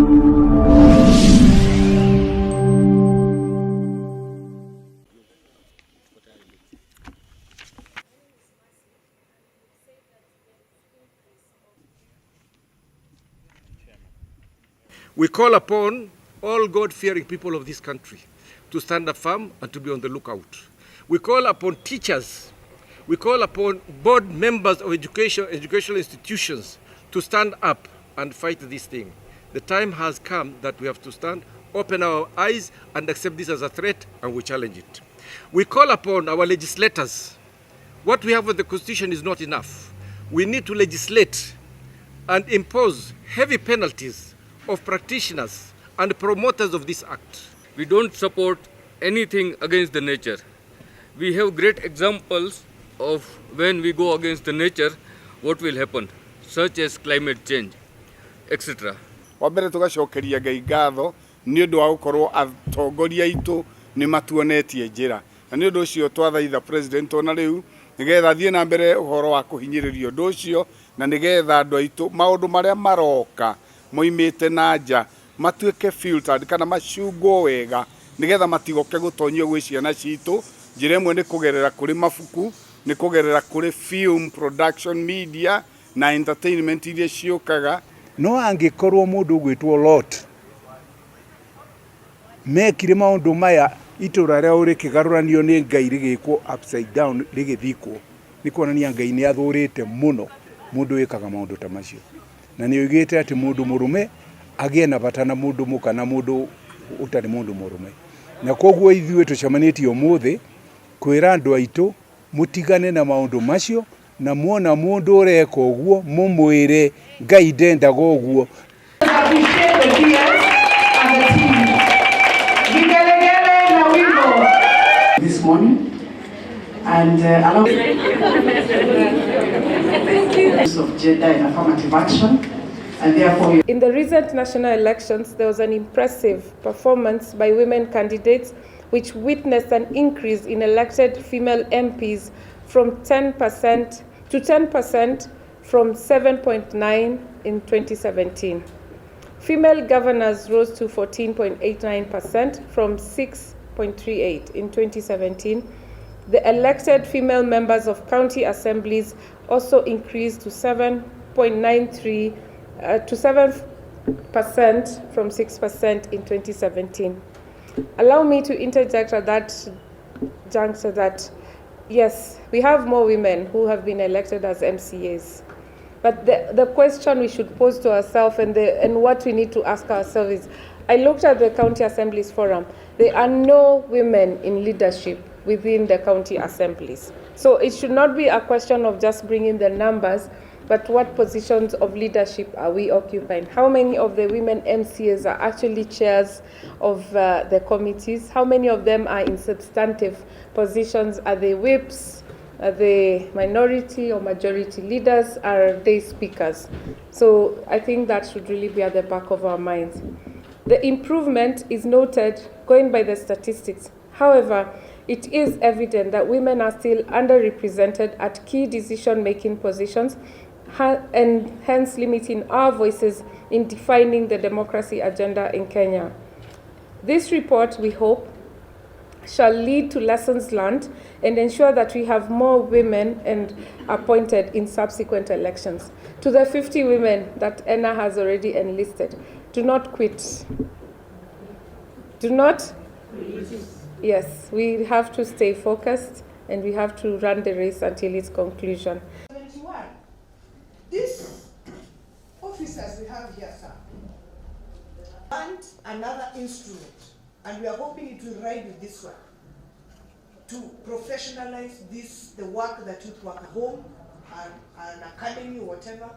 We call upon all God-fearing people of this country to stand up firm and to be on the lookout. We call upon teachers, we call upon board members of educational institutions to stand up and fight this thing. The time has come that we have to stand, open our eyes and accept this as a threat, and we challenge it. We call upon our legislators. What we have with the Constitution is not enough. We need to legislate and impose heavy penalties of practitioners and promoters of this act. We don't support anything against the nature. We have great examples of when we go against the nature, what will happen, such as climate change, etc. Wambere tugacokeria Ngai ngatho nĩ ũndũ wa gũkorwo atongoria aitũ nĩ matuonetie njĩra. Na nĩ ũndũ ũcio twathaitha president ona rĩu nĩgetha thiĩ na mbere ũhoro wa kũhinyĩrĩria ũndũ ũcio na nĩgetha andũ aitũ maũndũ marĩa maroka moimĩte na nja matuĩke filtered kana macungwo wega nĩgetha matigoke gũtonyio gwĩ ciana citũ. Njĩra ĩmwe nĩ kũgerera kũrĩ mabuku, nĩ kũgerera kũrĩ film production media na entertainment iria ciũkaga. No angĩkorwo mũndũ gwĩtwo Lot mekire maũndũ maya itũra rĩa ũrĩkĩgarũranio nĩ Ngai rĩgĩkwo upside down rĩgĩthikwo nĩ kuonania Ngai nĩ athũrĩte mũno mũndũ wĩkaga maũndũ ta macio, na nĩ oigĩte atĩ mũndũ mũrũme agĩe na bata na mũndũ mũka na mũndũ ũtarĩ mũndũ mũrũme. Na koguo ithuĩ tũcemanĩtie ũmũthĩ kwĩra andũ aitũ mũtigane na maũndũ macio, na muona mũndũ ũreka ũguo mũmwĩre Ngai ndendaga ũguo. This morning and along of gender and affirmative action, and therefore in the recent national elections there was an impressive performance by women candidates which witnessed an increase in elected female MPs from 10% to 10% from 7.9 in 2017. Female governors rose to 14.89% from 6.38 in 2017. The elected female members of county assemblies also increased to 7.93 to 7% from 6% in 2017. Allow me to interject at that juncture that yes, we have more women who have been elected as MCAs. But the question we should pose to ourselves and what we need to ask ourselves is, I looked at the County Assemblies Forum. There are no women in leadership within the county assemblies. So it should not be a question of just bringing the numbers, but what positions of leadership are we occupying? How many of the women MCAs are actually chairs of the committees? How many of them are in substantive positions? Are they whips? Are they minority or majority leaders? Are they speakers? So I think that should really be at the back of our minds. The improvement is noted going by the statistics. However, it is evident that women are still underrepresented at key decision-making positions and hence limiting our voices in defining the democracy agenda in Kenya. This report, we hope, shall lead to lessons learned and ensure that we have more women and appointed in subsequent elections. To the 50 women that ENA has already enlisted, do not quit. Do not? Yes, we have to stay focused and we have to run the race until its conclusion. 21. These officers we have here, sir, and another instrument, and we are hoping it will ride with this one, to professionalize the work that youth work at home, an academy or whatever,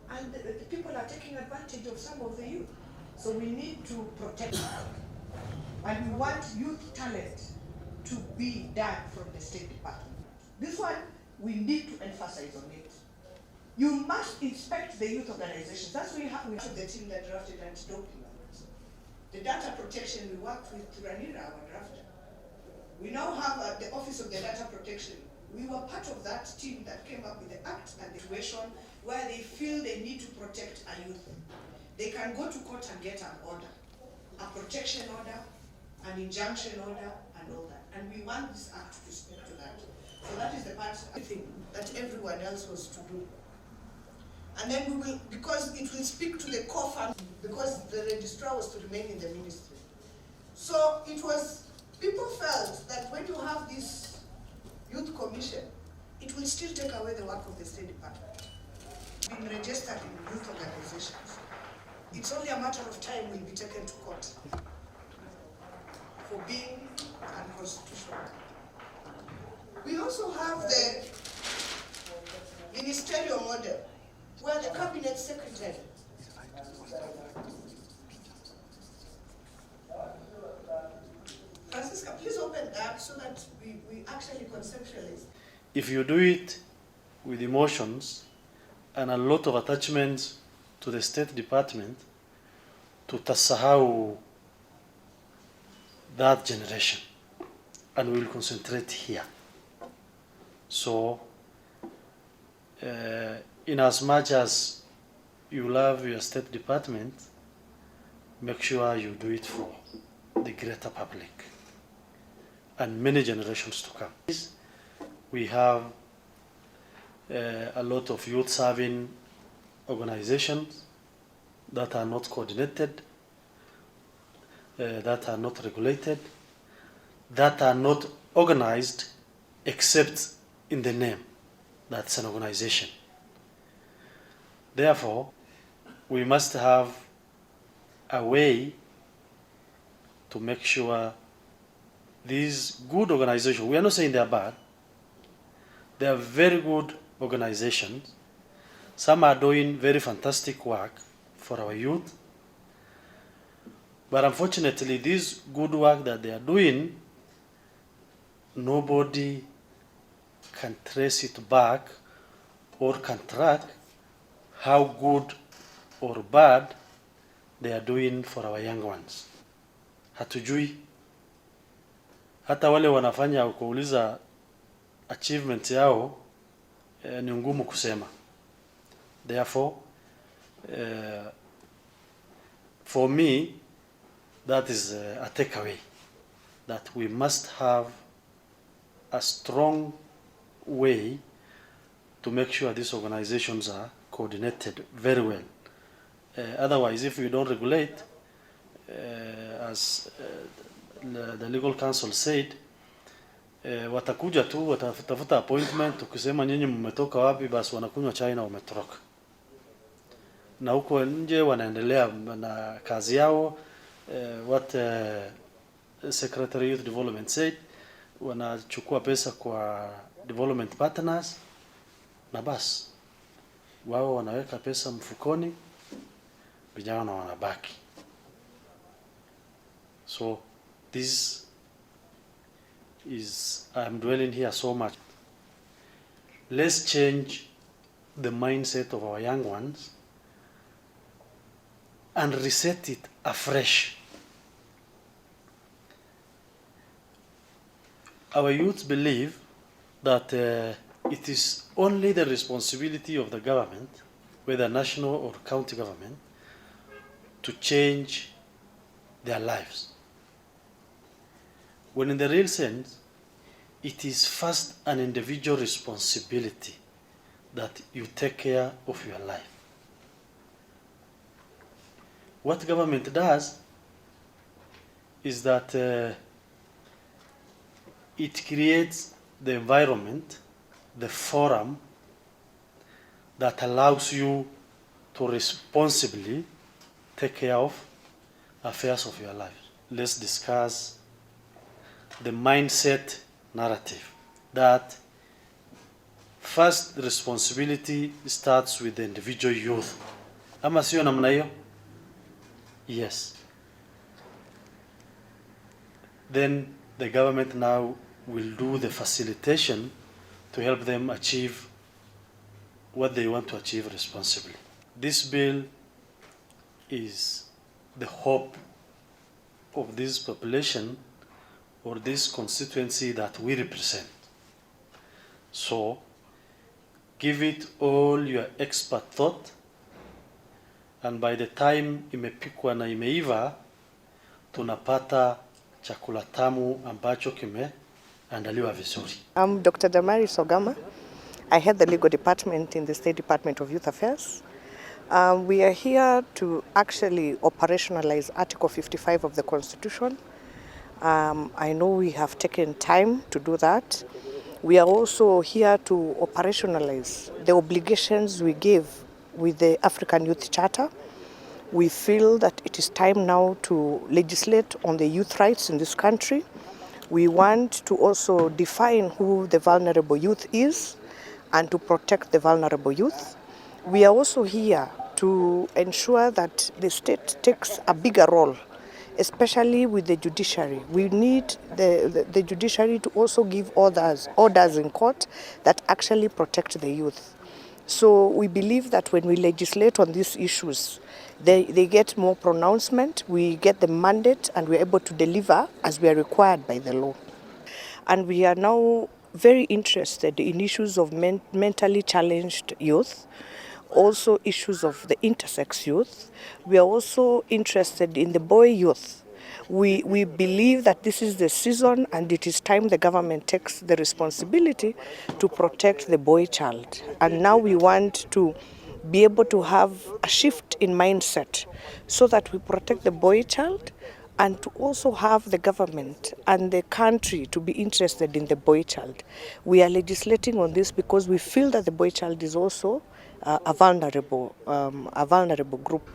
and the people are taking advantage of some of the youth. So we need to protect them. And we want youth talent to be done from the State Department. This one, we need to emphasize on it. You must inspect the youth organizations. That's why we have the team that drafted anti-doping. The data protection, we worked with Ranira, our drafter. We now have the Office of the Data Protection. We were part of that team that came up with the act and the situation where they feel they need to protect our youth. they can go to court and get an order, a protection order, an injunction order, and all that. And we want this act to speak to that. So that is the part thing that everyone else was to do. And then we will, because it will speak to the core family, because the registrar was to remain in the ministry. So it was, people felt that when you have this youth commission, it will still take away the work of the State Department. Being registered in youth organizations. It's only a matter of time will be taken to court for being unconstitutional. We also have the ministerial model, where the cabinet secretary Francisca, please open that so that we actually conceptualize. If you do it with emotions and a lot of attachments to the State Department, tutasahau that generation and we will concentrate here. So, in as much as you love your State Department, make sure you do it for the greater public and many generations to come. We have a lot of youth serving organizations that are not coordinated, that are not regulated, that are not organized except in the name. That's an organization. Therefore, we must have a way to make sure these good organizations, we are not saying they are bad, they are very good organizations. Some are doing very fantastic work for our youth. But unfortunately, this good work that they are doing, nobody can trace it back or can track how good or bad they are doing for our young ones. Hatujui. Hata wale wanafanya kuuliza achievement yao ni ngumu kusema. Therefore, for me, that is a takeaway, that we must have a strong way to make sure these organizations are coordinated very well. Otherwise, if we don't regulate, as the legal counsel said, watakuja tu watatafuta appointment, ukisema nyinyi mmetoka wapi, basi wanakunywa chai na wametoroka. Na huko nje wanaendelea na kazi yao. What Secretary Youth Development said, wanachukua pesa kwa development partners na basi wao wanaweka pesa mfukoni, vijana wanabaki. So this is, I'm dwelling here so much. Let's change the mindset of our young ones and reset it afresh. Our youth believe that it is only the responsibility of the government, whether national or county government, to change their lives. When in the real sense, it is first an individual responsibility that you take care of your life. What government does is that it creates the environment, the forum that allows you to responsibly take care of affairs of your life. Let's discuss the mindset narrative that first responsibility starts with the individual youth. Ama sio namna hiyo? Yes. Then the government now will do the facilitation to help them achieve what they want to achieve responsibly. This bill is the hope of this population or this constituency that we represent. So give it all your expert thought and by the time imepikwa na imeiva tunapata chakula tamu ambacho kimeandaliwa vizuri. I'm Dr. Damari Sogama. I head the legal department in the State Department of Youth Affairs. We are here to actually operationalize Article 55 of the Constitution. I know we have taken time to do that. We are also here to operationalize the obligations we gave with the African Youth Charter. We feel that it is time now to legislate on the youth rights in this country. We want to also define who the vulnerable youth is and to protect the vulnerable youth. We are also here to ensure that the state takes a bigger role, especially with the judiciary. We need the judiciary to also give orders in court that actually protect the youth. So we believe that when we legislate on these issues, they get more pronouncement, we get the mandate, and we're able to deliver as we are required by the law. And we are now very interested in issues of mentally challenged youth, also issues of the intersex youth. We are also interested in the boy youth. We believe that this is the season and it is time the government takes the responsibility to protect the boy child. And now we want to be able to have a shift in mindset so that we protect the boy child and to also have the government and the country to be interested in the boy child. We are legislating on this because we feel that the boy child is also a vulnerable group.